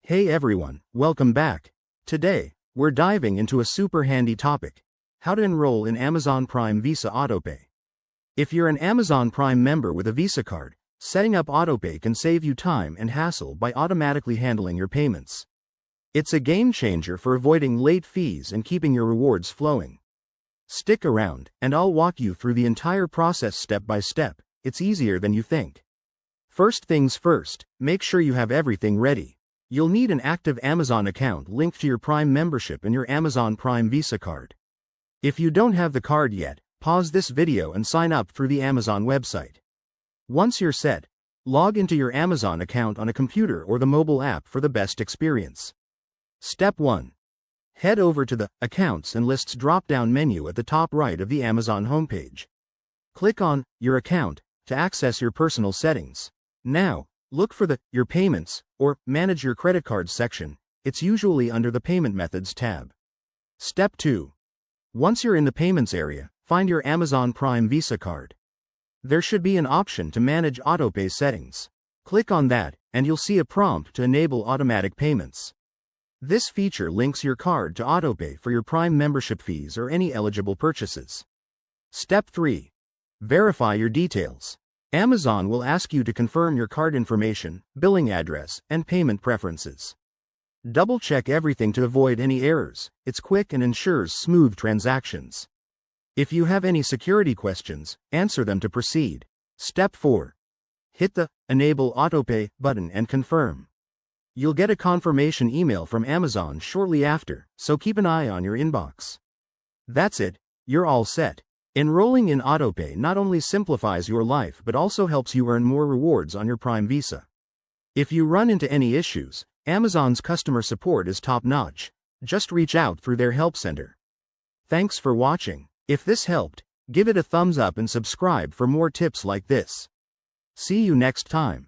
Hey everyone, welcome back. Today, we're diving into a super handy topic: how to enroll in Amazon Prime Visa Autopay. If you're an Amazon Prime member with a Visa card, setting up autopay can save you time and hassle by automatically handling your payments. It's a game changer for avoiding late fees and keeping your rewards flowing. Stick around, and I'll walk you through the entire process step by step. It's easier than you think. First things first, make sure you have everything ready. You'll need an active Amazon account linked to your Prime membership and your Amazon Prime Visa card. If you don't have the card yet, pause this video and sign up through the Amazon website. Once you're set, log into your Amazon account on a computer or the mobile app for the best experience. Step 1. Head over to the Accounts and Lists drop-down menu at the top right of the Amazon homepage. Click on Your Account to access your personal settings. Now, look for the Your Payments or Manage Your Credit Cards section. It's usually under the Payment Methods tab. Step 2. Once you're in the Payments area, find your Amazon Prime Visa card. There should be an option to manage autopay settings. Click on that, and you'll see a prompt to enable automatic payments. This feature links your card to autopay for your Prime membership fees or any eligible purchases. Step 3. Verify your details. Amazon will ask you to confirm your card information, billing address, and payment preferences. Double-check everything to avoid any errors. It's quick and ensures smooth transactions. If you have any security questions, answer them to proceed. Step 4. Hit the Enable Autopay button and confirm. You'll get a confirmation email from Amazon shortly after, so keep an eye on your inbox. That's it, you're all set. Enrolling in autopay not only simplifies your life but also helps you earn more rewards on your Prime Visa. If you run into any issues, Amazon's customer support is top-notch. Just reach out through their help center. Thanks for watching. If this helped, give it a thumbs up and subscribe for more tips like this. See you next time.